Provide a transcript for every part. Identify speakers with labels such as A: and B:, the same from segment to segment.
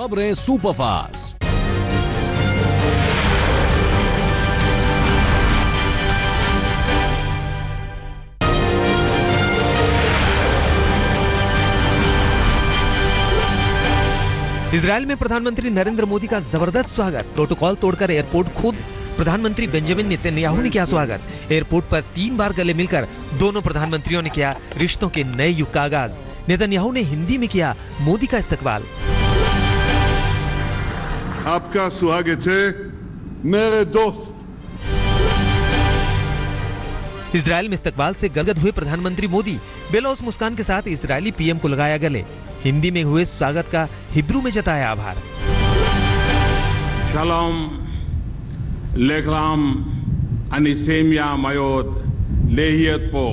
A: खबरें superfast.
B: Israel में प्रधानमंत्री नरेंद्र मोदी का जबरदस्त स्वागत। प्रोटोकॉल तोड़कर एयरपोर्ट खुद प्रधानमंत्री बेंजामिन नेतन्याहू ने किया स्वागत। एयरपोर्ट पर 3 बार गले मिलकर दोनों प्रधानमंत्रियों ने किया रिश्तों के नए युग का आगाज। नेतन्याहू ने हिंदी में किया मोदी का इस्तकबाल।
C: आपका स्वागत है मेरे दोस्त।
B: इजरायल में इस्तकबाल से गदगद हुए प्रधानमंत्री मोदी बेलौस मुस्कान के साथ इजरायली पीएम को लगाया गले। हिंदी में हुए स्वागत का हिब्रू में जताया आभार।
D: Shalom, Leklam, Anisemia Mayot, Lehiat Po।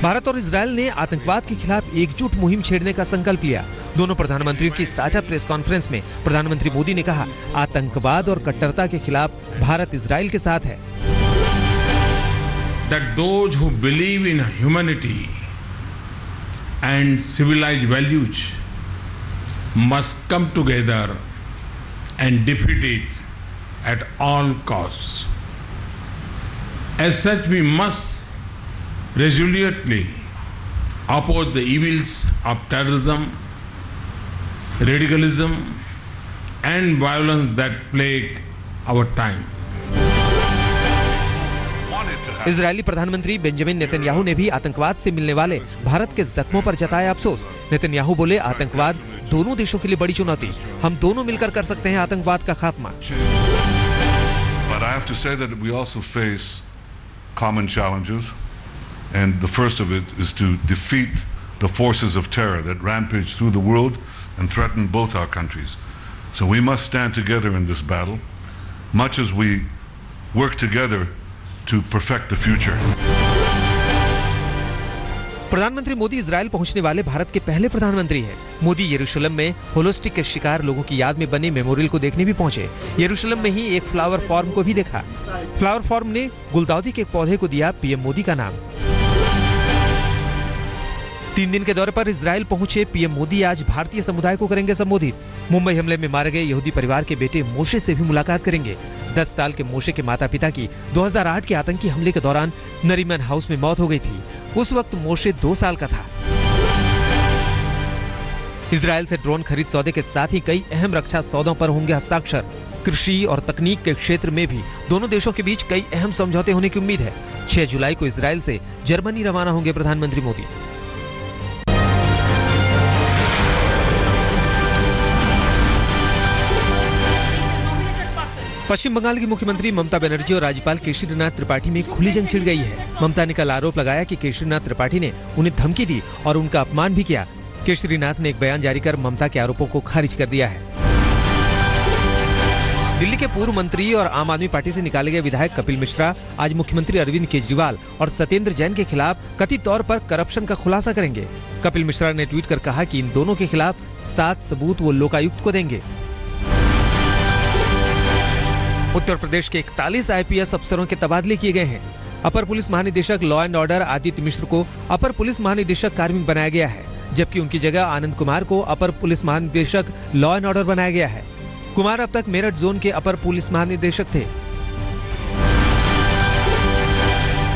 B: Bharat और इजरायल ने आतंकवाद के खिलाफ एकजुट मुहिम छेड़ने का संकल्प लिया। दोनों प्रधानमंत्रियों की साझा प्रेस कॉन्फ्रेंस में प्रधानमंत्री मोदी ने कहा, आतंकवाद और कट्टरता के खिलाफ भारत इजरायल के साथ है।
D: That those who believe in humanity and civilized values must come together and defeat it at all costs. As such, we must resolutely oppose the evils of terrorism, radicalism, and violence that plague our time.
B: Israeli प्रधानमंत्री Benjamin Netanyahu ने भी आतंकवाद से मिलने वाले भारत के जख्मों पर जताया अफसोस। नेतन्याहू बोले, आतंकवाद दोनों देशों के लिए बड़ी चुनौती, हम दोनों मिलकर कर सकते हैं आतंकवाद का खात्मा।
C: But I have to say that we also face common challenges, and the first of it is to defeat the forces of terror that rampage through the world and threaten both our countries. So we must stand together in this battle, much as we work together to perfect the future.
B: प्रधानमंत्री Modi Israel पहुंचने वाले भारत के पहले प्रधानमंत्री हैं। मोदी यरूशलेम में होलोस्टिक के शिकार लोगों की याद में बने मेमोरियल को देखने भी पहुंचे। यरूशलेम में ही एक फ्लावर फार्म को भी देखा। फ्लावर फार्म ने गुलदाउदी के एक पौधे को दिया पीएम मोदी का नाम। 3 दिन के दौरे पर इजरायल पहुंचे पीएम मोदी आज भारतीय समुदाय को करेंगे संबोधित। मुंबई हमले में मारे गए यहूदी परिवार के बेटे मोशे से भी मुलाकात करेंगे। 10 साल के मोशे के माता पिता की 2008 के आतंकी हमले के दौरान नरीमन हाउस में मौत हो गई थी। उस वक्त मोशे 2 साल का था। इजरायल से ड्रोन खरीद सौदे के साथ ही कई अहम रक्षा सौदों पर होंगे हस्ताक्षर। कृषि और तकनीक के क्षेत्र में भी दोनों देशों के बीच कई अहम समझौते होने की उम्मीद है। 6 जुलाई को इजरायल से जर्मनी रवाना होंगे प्रधानमंत्री मोदी। पश्चिम बंगाल की मुख्यमंत्री ममता बनर्जी और राज्यपाल केशरीनाथ त्रिपाठी में खुली जंग छिड़ गई है। ममता ने कल आरोप लगाया कि केशरीनाथ त्रिपाठी ने उन्हें धमकी दी और उनका अपमान भी किया। केशरीनाथ ने एक बयान जारी कर ममता के आरोपों को खारिज कर दिया है। दिल्ली के पूर्व मंत्री और आम आदमी पार्टी से निकाले गए विधायक कपिल मिश्रा आज मुख्यमंत्री अरविंद केजरीवाल और सत्येंद्र जैन के खिलाफ कथित तौर पर करप्शन का खुलासा करेंगे। कपिल मिश्रा ने ट्वीट कर कहा कि इन दोनों के खिलाफ 7 सबूत वो लोकायुक्त को देंगे। उत्तर प्रदेश के 41 आईपीएस अफसरों के तबादले किए गए हैं। अपर पुलिस महानिदेशक लॉ एंड ऑर्डर आदित्य मिश्र को अपर पुलिस महानिदेशक कार्मिक बनाया गया है, जबकि उनकी जगह आनंद कुमार को अपर पुलिस महानिदेशक लॉ एंड ऑर्डर बनाया गया है। कुमार अब तक मेरठ जोन के अपर पुलिस महानिदेशक थे।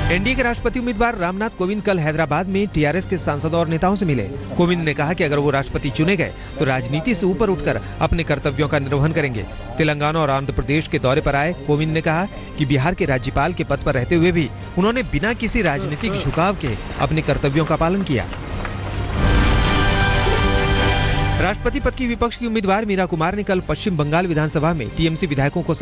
B: एनडीए के राष्ट्रपति उम्मीदवार रामनाथ कोविंद कल हैदराबाद में टीआरएस के सांसदों और नेताओं से मिले। कोविंद ने कहा कि अगर वो राष्ट्रपति चुने गए तो राजनीति से ऊपर उठकर अपने कर्तव्यों का निर्वहन करेंगे। तेलंगाना और आंध्र प्रदेश के दौरे पर आए कोविंद ने कहा कि बिहार के राज्यपाल के पद पर रहते हुए भी उन्होंने बिना किसी राजनीतिक झुकाव के अपने कर्तव्यों का पालन किया। राष्ट्रपति पद की विपक्ष की उम्मीदवार मीरा कुमार ने कल पश्चिम बंगाल विधानसभा में टीएमसी विधायकों को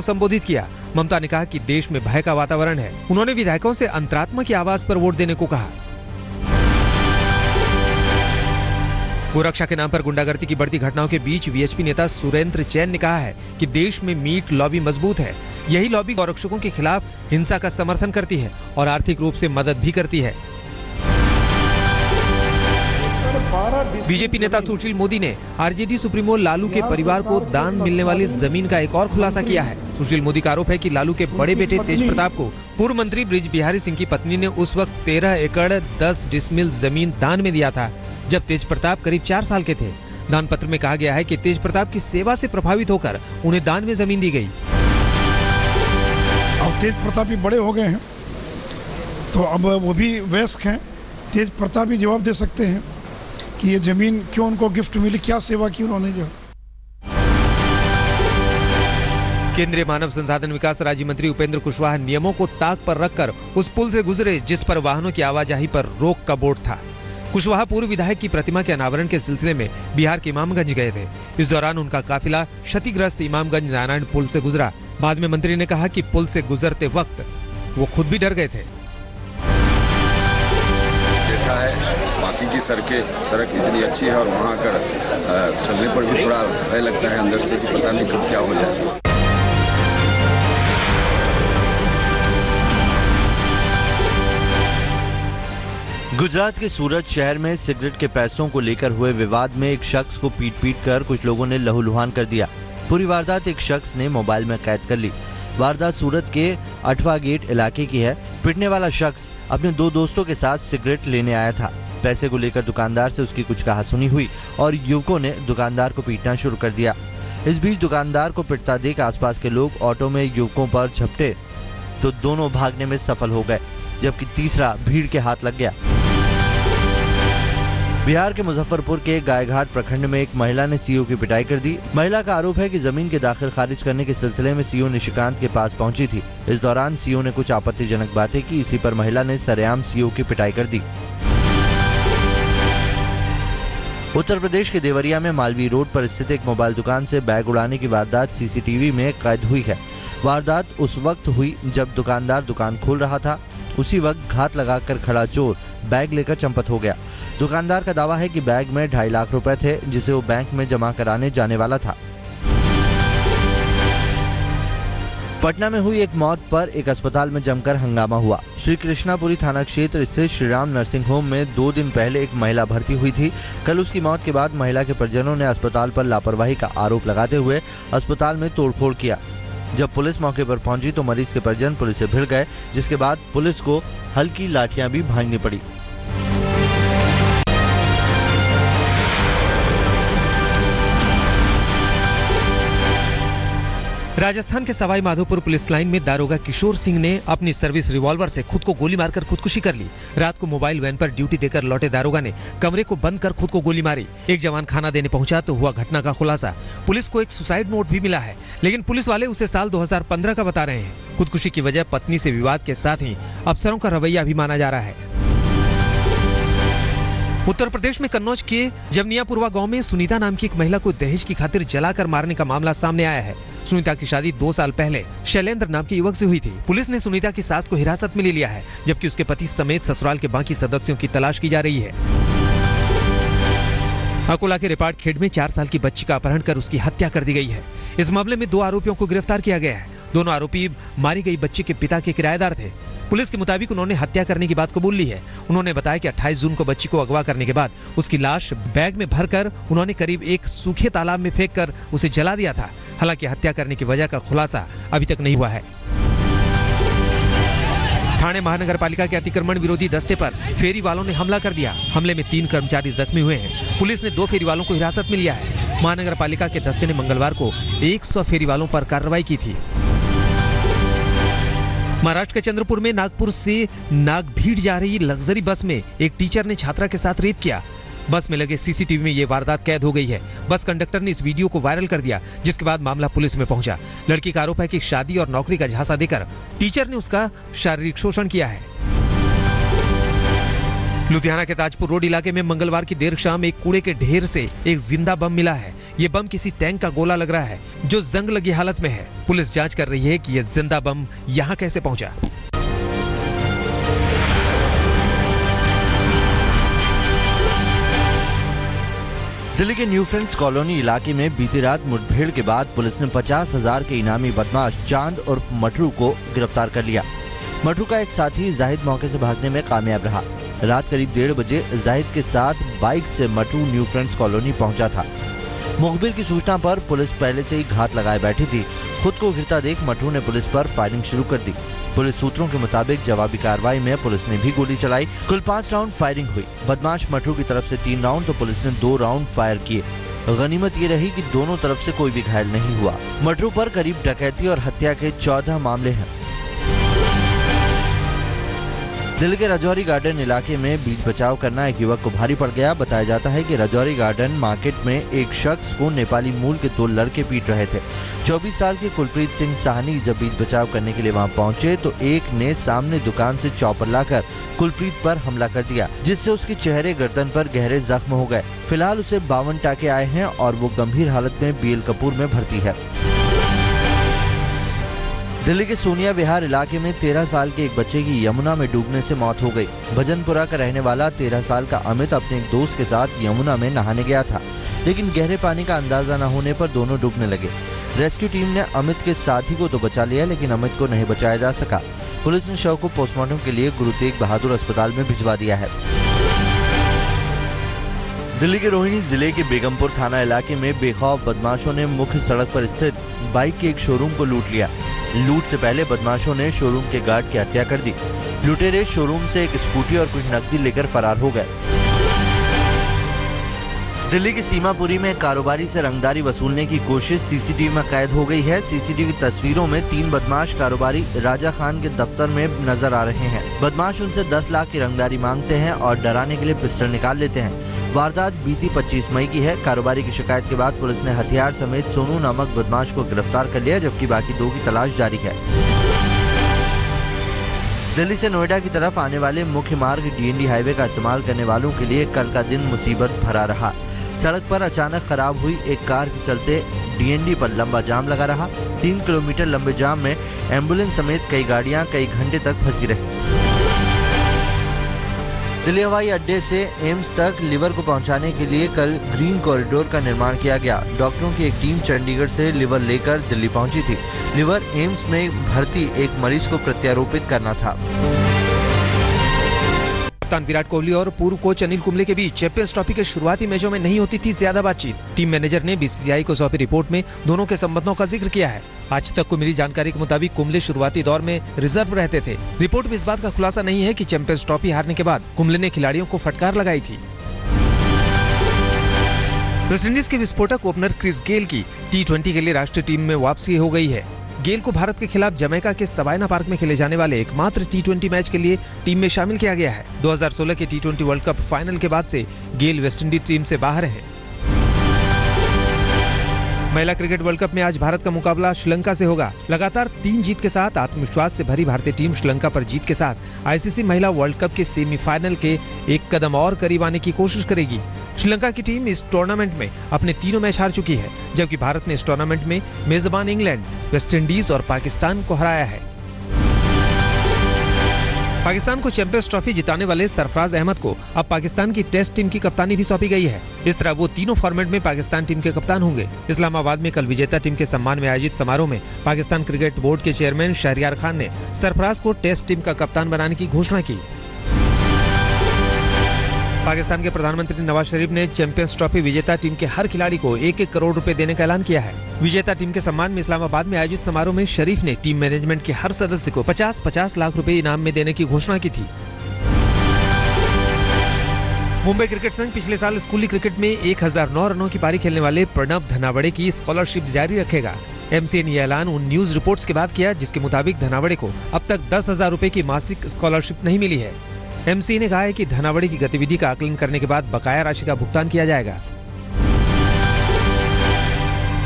B: संबोधित किया। ममता ने कहा कि देश में भय का वातावरण है। उन्होंने विधायकों से अंतरात्मा की आवाज पर वोट देने को कहा। गोरक्षा के नाम पर गुंडागर्दी की बढ़ती घटनाओं के बीच वीएचपी नेता सुरेंद्र जैन ने कहा है कि देश में मीट लॉबी मजबूत है। यही लॉबी गौरक्षकों के खिलाफ हिंसा का समर्थन करती है और आर्थिक रूप से मदद भी करती है। बीजेपी नेता सुशील मोदी ने आरजेडी सुप्रीमो लालू के परिवार को दान मिलने वाली जमीन का एक और खुलासा किया है। सुशील मोदी का आरोप है कि लालू के बड़े बेटे तेज प्रताप को पूर्व मंत्री ब्रिज बिहारी सिंह की पत्नी ने उस वक्त 13 एकड़ 10 डिसमिल जमीन दान में दिया था। जब तेज प्रताप करीब 4 साल के थे। दान पत्र में कहा गया है कि तेज प्रताप की सेवा से प्रभावित होकर उन्हें दान में जमीन दी गई।
A: अब तेज प्रताप भी बड़े हो गए हैं, तो अब वो भी वयस्क हैं। तेज प्रताप भी जवाब दे सकते हैं कि ये जमीन क्यों उनको गिफ्ट मिली, क्या सेवा की उन्होंने। जो
B: केंद्रीय मानव संसाधन विकास राज्य मंत्री उपेंद्र कुशवाहा नियमों को ताक पर रखकर उस पुल से गुजरे जिस पर वाहनों की आवाजाही पर रोक का बोर्ड था। कुशवाहा पूर्व विधायक की प्रतिमा के अनावरण के सिलसिले में बिहार के इमामगंज गए थे। इस दौरान उनका काफिला क्षतिग्रस्त इमामगंज नारायण पुल से गुजरा। बाद में मंत्री ने कहा कि पुल से गुजरते वक्त वो खुद भी डर गए थे।
E: देखा है बाकी की सड़क इतनी अच्छी है और वहाँ कर चलने पर भी थोड़ा भय लगता है अंदर से कि पता नहीं कब क्या हो जाए।
F: गुजरात के सूरत शहर में सिगरेट के पैसों को लेकर हुए विवाद में एक शख्स को पीट कर कुछ लोगों ने लहूलुहान कर दिया। पूरी वारदात एक शख्स ने मोबाइल में कैद कर ली। वारदात सूरत के 8वां गेट इलाके की है। पिटने वाला शख्स अपने 2 दोस्तों के साथ सिगरेट लेने आया था। पैसे को लेकर दुकानदार से उसकी कुछ कहासुनी हुई और युवकों ने दुकानदार को पीटना शुरू कर दिया। इस बीच दुकानदार को पिटता देख आसपास के लोग ऑटो में युवकों पर झपटे तो दोनों भागने में सफल हो गए, जबकि तीसरा भीड़ के हाथ लग गया। बिहार के मुजफ्फरपुर के गायघाट प्रखंड में एक महिला ने सीओ की पिटाई कर दी। महिला का आरोप है कि जमीन के दाखिल खारिज करने के सिलसिले में सीओ निशिकांत के पास पहुंची थी। इस दौरान सीओ ने कुछ आपत्तिजनक बातें की। इसी पर महिला ने सरेआम सीओ की पिटाई कर दी। उत्तर प्रदेश के देवरिया में मालवीय रोड पर स्थित एक मोबाइल दुकान से बैग उड़ाने की वारदात सीसीटीवी में कैद हुई है। वारदात उस वक्त हुई जब दुकानदार दुकान खोल रहा था। उसी वक्त घात लगाकर खड़ा चोर बैग लेकर चंपत हो गया। दुकानदार का दावा है कि बैग में 2.5 लाख रुपए थे, जिसे वो बैंक में जमा कराने जाने वाला था। पटना में हुई एक मौत पर एक अस्पताल में जमकर हंगामा हुआ। श्री कृष्णापुरी थाना क्षेत्र स्थित श्रीराम नर्सिंग होम में 2 दिन पहले एक महिला भर्ती हुई थी। कल उसकी मौत के बाद महिला के परिजनों ने अस्पताल पर लापरवाही का आरोप लगाते हुए अस्पताल में तोड़फोड़ किया। जब पुलिस मौके पर पहुंची तो मरीज के परिजन पुलिस से भिड़ गए, जिसके बाद पुलिस को हल्की लाठियां भी भांजनी पड़ी।
B: राजस्थान के सवाई माधोपुर पुलिस लाइन में दारोगा किशोर सिंह ने अपनी सर्विस रिवॉल्वर से खुद को गोली मारकर खुदकुशी कर ली। रात को मोबाइल वैन पर ड्यूटी देकर लौटे दारोगा ने कमरे को बंद कर खुद को गोली मारी। एक जवान खाना देने पहुंचा तो हुआ घटना का खुलासा। पुलिस को एक सुसाइड नोट भी मिला है, लेकिन पुलिस वाले उसे साल 2015 का बता रहे हैं। खुदकुशी की वजह पत्नी से विवाद के साथ ही अफसरों का रवैया भी माना जा रहा है। उत्तर प्रदेश में कन्नौज के जमनियापुरवा गांव में सुनीता नाम की एक महिला को दहेज की खातिर जलाकर मारने का मामला सामने आया है। सुनीता की शादी 2 साल पहले शैलेंद्र नाम के युवक से हुई थी। पुलिस ने सुनीता की सास को हिरासत में ले लिया है, जबकि उसके पति समेत ससुराल के बाकी सदस्यों की तलाश की जा रही है। अकोला के रेपाड़ खेड़ में 4 साल की बच्ची का अपहरण कर उसकी हत्या कर दी गई है। इस मामले में 2 आरोपियों को गिरफ्तार किया गया है। दोनों आरोपी मारी गई बच्ची के पिता के किराएदार थे। पुलिस के मुताबिक उन्होंने हत्या करने की बात कबूल ली है। उन्होंने बताया कि 28 जून को बच्ची को अगवा करने के बाद उसकी लाश बैग में भरकर उन्होंने करीब एक सूखे तालाब में फेंककर उसे जला दिया था। हालांकि हत्या करने की वजह का खुलासा अभी तक नहीं हुआ है। ठाणे महानगर पालिका के अतिक्रमण विरोधी दस्ते पर फेरी वालों ने हमला कर दिया। हमले में 3 कर्मचारी जख्मी हुए हैं। पुलिस ने 2 फेरी वालों को हिरासत में लिया है। महानगर पालिका के दस्ते ने मंगलवार को 100 फेरी वालों पर कार्रवाई की थी। महाराष्ट्र के चंद्रपुर में नागपुर से नागभीड़ जा रही लग्जरी बस में एक टीचर ने छात्रा के साथ रेप किया। बस में लगे सीसीटीवी में ये वारदात कैद हो गई है। बस कंडक्टर ने इस वीडियो को वायरल कर दिया, जिसके बाद मामला पुलिस में पहुंचा। लड़की का आरोप है कि शादी और नौकरी का झांसा देकर टीचर ने उसका शारीरिक शोषण किया है। लुधियाना के ताजपुर रोड इलाके में मंगलवार की देर शाम एक कूड़े के ढेर से एक जिंदा बम मिला है। ये बम किसी टैंक का गोला लग रहा है, जो जंग लगी हालत में है। पुलिस जांच कर रही है कि यह जिंदा बम यहां कैसे पहुंचा।
F: दिल्ली के न्यू फ्रेंड्स कॉलोनी इलाके में बीती रात मुठभेड़ के बाद पुलिस ने 50,000 के इनामी बदमाश चांद उर्फ मटरू को गिरफ्तार कर लिया। मटरू का एक साथी जाहिद मौके से भागने में कामयाब रहा। रात करीब 1:30 बजे जाहिद के साथ बाइक से मटरू न्यू फ्रेंड्स कॉलोनी पहुंचा था। मुखबिर की सूचना पर पुलिस पहले से ही घात लगाए बैठी थी। खुद को गिरता देख मटरू ने पुलिस पर फायरिंग शुरू कर दी। पुलिस सूत्रों के मुताबिक जवाबी कार्रवाई में पुलिस ने भी गोली चलाई। कुल 5 राउंड फायरिंग हुई। बदमाश मटरू की तरफ से 3 राउंड तो पुलिस ने 2 राउंड फायर किए। गनीमत ये रही कि दोनों तरफ से कोई भी घायल नहीं हुआ। मटरू पर करीब डकैती और हत्या के 14 मामले हैं। दिल्ली के राजौरी गार्डन इलाके में बीच बचाव करना एक युवक को भारी पड़ गया। बताया जाता है कि राजौरी गार्डन मार्केट में एक शख्स को नेपाली मूल के 2 लड़के पीट रहे थे। 24 साल के कुलप्रीत सिंह साहनी जब बीच बचाव करने के लिए वहां पहुंचे तो एक ने सामने दुकान से चॉपर लाकर कुलप्रीत पर हमला कर दिया, जिससे उसके चेहरे गर्दन पर गहरे जख्म हो गए। फिलहाल उसे 52 टाके आए हैं और वो गंभीर हालत में BL कपूर में भर्ती है। दिल्ली के सोनिया विहार इलाके में 13 साल के एक बच्चे की यमुना में डूबने से मौत हो गई। भजनपुरा का रहने वाला 13 साल का अमित अपने एक दोस्त के साथ यमुना में नहाने गया था, लेकिन गहरे पानी का अंदाजा न होने पर दोनों डूबने लगे। रेस्क्यू टीम ने अमित के साथी को तो बचा लिया, लेकिन अमित को नहीं बचाया जा सका। पुलिस ने शव को पोस्टमार्टम के लिए गुरु तेग बहादुर अस्पताल में भिजवा दिया है। दिल्ली के रोहिणी जिले के बेगमपुर थाना इलाके में बेखौफ बदमाशों ने मुख्य सड़क पर स्थित बाइक के एक शोरूम को लूट लिया। लूट से पहले बदमाशों ने शोरूम के गार्ड की हत्या कर दी। लुटेरे शोरूम से एक स्कूटी और कुछ नकदी लेकर फरार हो गए। दिल्ली की सीमापुरी में कारोबारी से रंगदारी वसूलने की कोशिश सीसीटीवी में कैद हो गई है। सीसीटीवी तस्वीरों में 3 बदमाश कारोबारी राजा खान के दफ्तर में नजर आ रहे हैं। बदमाश उनसे 10 लाख की रंगदारी मांगते हैं और डराने के लिए पिस्टल निकाल लेते हैं। वारदात बीती 25 मई की है। कारोबारी की शिकायत के बाद पुलिस ने हथियार समेत सोनू नामक बदमाश को गिरफ्तार कर लिया, जबकि बाकी 2 की तलाश जारी है। दिल्ली से नोएडा की तरफ आने वाले मुख्य मार्ग DND हाईवे का इस्तेमाल करने वालों के लिए कल का दिन मुसीबत भरा रहा। सड़क पर अचानक खराब हुई एक कार के चलते DND पर लंबा जाम लगा रहा। 3 किलोमीटर लंबे जाम में एम्बुलेंस समेत कई गाड़ियां कई घंटे तक फंसी रही। दिल्ली हवाई अड्डे से एम्स तक लिवर को पहुंचाने के लिए कल ग्रीन कॉरिडोर का निर्माण किया गया। डॉक्टरों की एक टीम चंडीगढ़ से लिवर लेकर दिल्ली पहुंची थी। लिवर एम्स में भर्ती एक मरीज को प्रत्यारोपित करना था।
B: कप्तान विराट कोहली और पूर्व कोच अनिल कुंबले के बीच चैंपियंस ट्रॉफी के शुरुआती मैचों में नहीं होती थी ज्यादा बातचीत। टीम मैनेजर ने BCCI को सौंपी रिपोर्ट में दोनों के संबंधों का जिक्र किया है। आज तक को मिली जानकारी के मुताबिक कुंबले शुरुआती दौर में रिजर्व रहते थे। रिपोर्ट में इस बात का खुलासा नहीं है कि चैंपियंस ट्रॉफी हारने के बाद कुंबले ने खिलाड़ियों को फटकार लगाई थी। वेस्टइंडीज के विस्फोटक ओपनर क्रिस गेल की T20 के लिए राष्ट्रीय टीम में वापसी हो गई है। गेल को भारत के खिलाफ जमैका के सवाइना पार्क में खेले जाने वाले एकमात्र T20 मैच के लिए टीम में शामिल किया गया है। 2016 के T20 वर्ल्ड कप फाइनल के बाद से गेल वेस्टइंडीज टीम से बाहर है। महिला क्रिकेट वर्ल्ड कप में आज भारत का मुकाबला श्रीलंका से होगा। लगातार 3 जीत के साथ आत्मविश्वास से भरी भारतीय टीम श्रीलंका पर जीत के साथ ICC महिला वर्ल्ड कप के सेमीफाइनल के एक कदम और करीब आने की कोशिश करेगी। श्रीलंका की टीम इस टूर्नामेंट में अपने 3 मैच हार चुकी है, जबकि भारत ने इस टूर्नामेंट में मेजबान इंग्लैंड, वेस्टइंडीज और पाकिस्तान को हराया है। पाकिस्तान को चैंपियंस ट्रॉफी जिताने वाले सरफराज अहमद को अब पाकिस्तान की टेस्ट टीम की कप्तानी भी सौंपी गई है। इस तरह वो तीनों फॉर्मेट में पाकिस्तान टीम के कप्तान होंगे। इस्लामाबाद में कल विजेता टीम के सम्मान में आयोजित समारोह में पाकिस्तान क्रिकेट बोर्ड के चेयरमैन शहरयार खान ने सरफराज को टेस्ट टीम का कप्तान बनाने की घोषणा की। पाकिस्तान के प्रधानमंत्री नवाज शरीफ ने चैंपियंस ट्रॉफी विजेता टीम के हर खिलाड़ी को 1-1 करोड़ रुपए देने का ऐलान किया है। विजेता टीम के सम्मान में इस्लामाबाद में आयोजित समारोह में शरीफ ने टीम मैनेजमेंट के हर सदस्य को 50-50 लाख रुपए इनाम में देने की घोषणा की थी। मुंबई क्रिकेट संघ पिछले साल स्कूली क्रिकेट में 1009 रनों की पारी खेलने वाले प्रणब धनावड़े की स्कॉलरशिप जारी रखेगा। MCA ने यह ऐलान उन न्यूज रिपोर्ट्स के बाद किया जिसके मुताबिक धनावड़े को अब तक 10,000 रुपए की मासिक स्कॉलरशिप नहीं मिली है। MCA ने कहा है कि धनावड़े की गतिविधि का आकलन करने के बाद बकाया राशि का भुगतान किया जाएगा।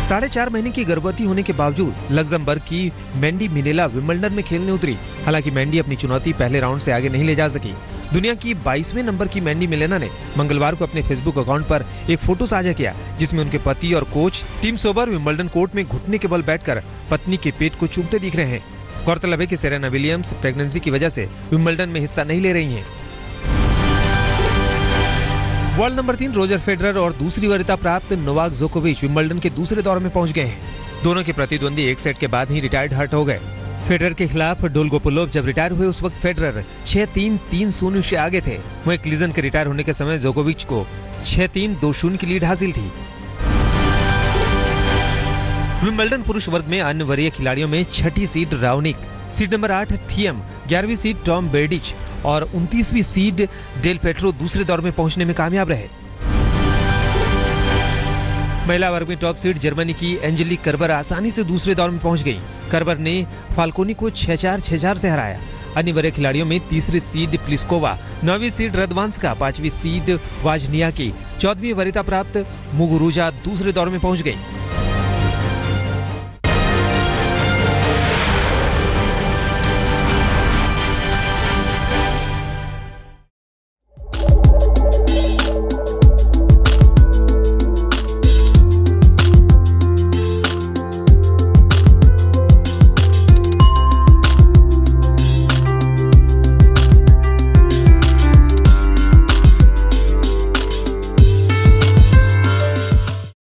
B: 4.5 महीने की गर्भवती होने के बावजूद लग्जमबर्ग की मैंडी मिनेला विंबलडन में खेलने उतरी। हालांकि मैंडी अपनी चुनौती पहले राउंड से आगे नहीं ले जा सकी। दुनिया की 22वें नंबर की मैंडी मिलेना ने मंगलवार को अपने फेसबुक अकाउंट पर एक फोटो साझा किया जिसमें उनके पति और coach Tim Sober Wimbledon court में घुटने के बल बैठकर पत्नी के पेट को चूमते दिख रहे हैं। गौरतलब है कि सेरेना विलियम्स प्रेगनेंसी की वजह से विंबलडन में हिस्सा नहीं ले रही हैं। वर्ल्ड नंबर 3 रोजर फेडरर और दूसरी वरीयता प्राप्त नोवाक जोकोविच विंबलडन के दूसरे दौर में पहुंच गए हैं। दोनों के प्रतिद्वंदी एक सेट के बाद ही रिटायर्ड हर्ट हो गए। फेडरर के खिलाफ डोल्गोपोलोव जब रिटायर हुए उस वक्त फेडरर 6-3, 3-0 से आगे थे। वहीं क्लिजन के रिटायर होने के समय जोकोविच को 6-3, 2-0 की लीड हासिल थी। विंबलडन पुरुष वर्ग में अन्य वरीय खिलाड़ियों में छठी seed Raonic, seed number 8 Thiem, 11वीं सीड टॉम बेर्डिच और 29वीं सीड डेल पेट्रो दूसरे दौर में पहुंचने में कामयाब रहे। महिला वर्ग में टॉप सीड जर्मनी की एंजेलिक कर्बर आसानी से दूसरे दौर में पहुंच गई। कर्बर ने फाल्कोनी को 6-4, 6-4 से हराया। अन्य वरीय खिलाड़ियों में तीसरी सीड प्लिस्कोवा, 9वीं सीड रदवांस्का, 5वीं सीड वाजनियाकी, 14वीं वरीयता प्राप्त मुगुरुजा दूसरे दौर में पहुंच गई।